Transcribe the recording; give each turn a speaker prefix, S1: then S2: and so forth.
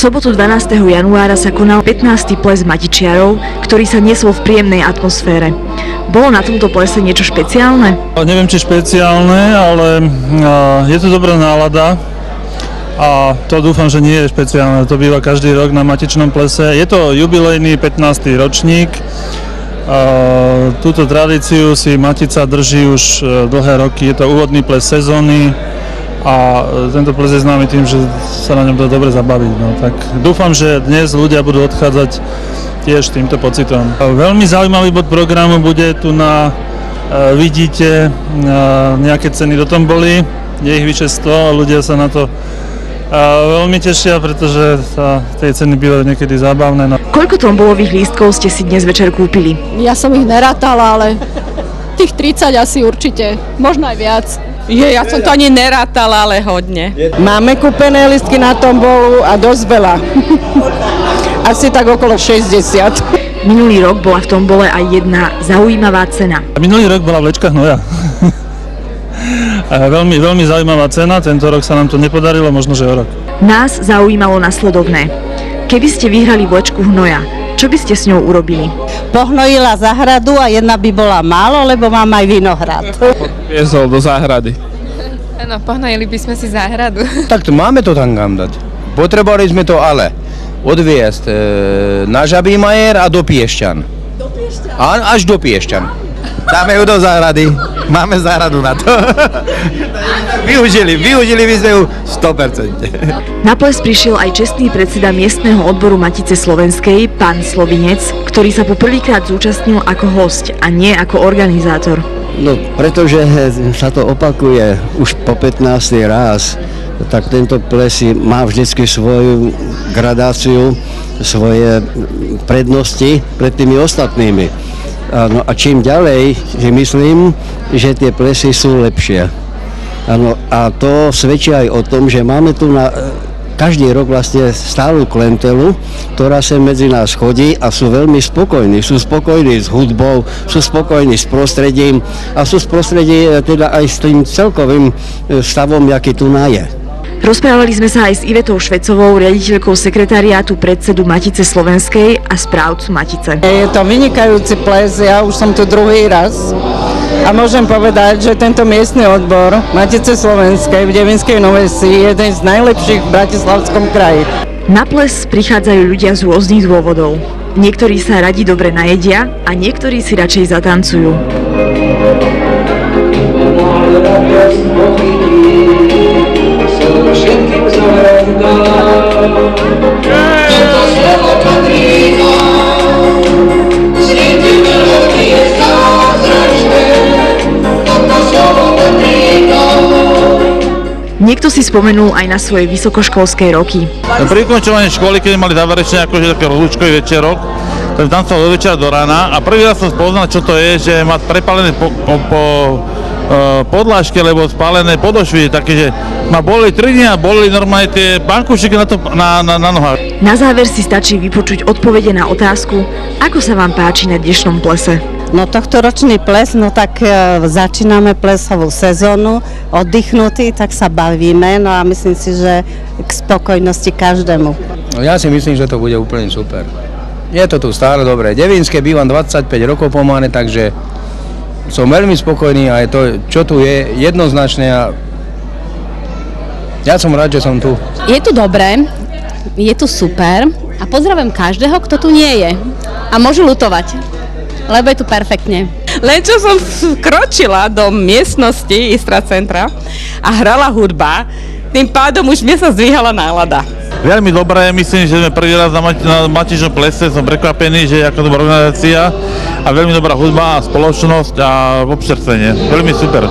S1: sobotu 12. januára sa konal 15. ples matičiarov, ktorý sa niesol v príjemnej atmosfére. Bolo na tomto plese niečo špeciálne?
S2: Neviem, či špeciálne, ale je tu dobrá nálada a to dúfam, že nie je špeciálne. To býva každý rok na matičnom plese. Je to jubilejný 15. ročník. Túto tradíciu si Matica drží už dlhé roky. Je to úvodný ples sezóny. A tento ples je známy tým, že sa na ňom dá dobre zabaviť. No, tak dúfam, že dnes ľudia budú odchádzať tiež týmto pocitom. Veľmi zaujímavý bod programu bude tu vidíte nejaké ceny do tomboli. Je ich vyše 100, ľudia sa na to veľmi tešia, pretože tie ceny bývajú niekedy zábavné. No.
S1: Koľko tombolových lístkov ste si dnes večer kúpili?
S3: Ja som ich nerátala, ale tých 30 asi určite, možno aj viac.
S4: Ja som to ani nerátala, ale hodne.
S5: Máme kúpené listky na tombolu a dosť veľa. Asi tak okolo 60.
S1: Minulý rok bola v tombole aj jedna zaujímavá cena.
S2: Minulý rok bola vlečka hnoja. Veľmi, veľmi zaujímavá cena, tento rok sa nám to nepodarilo, možno že o rok.
S1: Nás zaujímalo nasledovné. Keby ste vyhrali vlečku hnoja, čo by ste s ňou urobili?
S5: Pohnojila záhradu a jedna by bola málo, lebo mám aj vinohrad.
S6: Viezol do záhrady.
S4: Áno, pohnojili by sme si záhradu.
S7: Tak to máme to tam kam dať. Potrebovali sme to ale odviesť na Žabý majer a do Piešťan. Do Piešťan? Až do Piešťan. Dáme ju do záhrady. Máme záhradu na to. Využili by sme ju 100%.
S1: Na ples prišiel aj čestný predseda miestneho odboru Matice slovenskej, pán Slovinec, ktorý sa poprvýkrát zúčastnil ako hosť a nie ako organizátor.
S8: No, pretože sa to opakuje už po 15. raz, tak tento ples má vždycky svoju gradáciu, svoje prednosti pred tými ostatnými. No a čím ďalej, myslím, že tie plesy sú lepšie. Ano, a to svedčí aj o tom, že máme tu každý rok vlastne stálu klientelu, ktorá sa medzi nás chodí a sú veľmi spokojní. Sú spokojní s hudbou, sú spokojní s prostredím a sú s prostredím teda aj s tým celkovým stavom, aký tu je.
S1: Rozprávali sme sa aj s Ivetou Švecovou, riaditeľkou sekretariátu predsedu Matice slovenskej a správcu Matice.
S5: Je to vynikajúci ples, ja už som tu druhý raz a môžem povedať, že tento miestny odbor Matice slovenskej v Devinskej Novej Vsi je jeden z najlepších v Bratislavskom kraji.
S1: Na ples prichádzajú ľudia z rôznych dôvodov. Niektorí sa radi dobre najedia a niektorí si radšej zatancujú. Niekto si spomenul aj na svoje vysokoškolské roky.
S2: Pri ukončovaní školy, keď mali záverečne akože taký rozlúčkový večerok, to tam sa od večera do rána a prvý raz som spoznal, čo to je, že má prepálené podlážky, alebo spálené podošvy, také, že ma boli 3 dní a boli normálne tie bankušiky na nohách.
S1: Na záver si stačí vypočuť odpovede na otázku, ako sa vám páči na dnešnom plese.
S5: No tohtoročný ples, no tak začíname plesovú sezónu, oddychnutý, tak sa bavíme, no a myslím si, že k spokojnosti každému.
S7: No ja si myslím, že to bude úplne super. Je to tu stále dobré. Devinské bývam 25 rokov pomaly, takže som veľmi spokojný a je to, čo tu je, jednoznačne a ja som rád, že som tu.
S3: Je tu dobré, je tu super a pozdravujem každého, kto tu nie je a môžu ľutovať, lebo je tu perfektne.
S4: Len čo som kročila do miestnosti Istra centra a hrala hudba, tým pádom už mne sa zdvíhala nálada.
S2: Veľmi dobré, myslím, že sme prvý raz na matičnom plese, som prekvapený, že je ako dobrá organizácia a veľmi dobrá hudba a spoločnosť a občerstvenie. Veľmi super.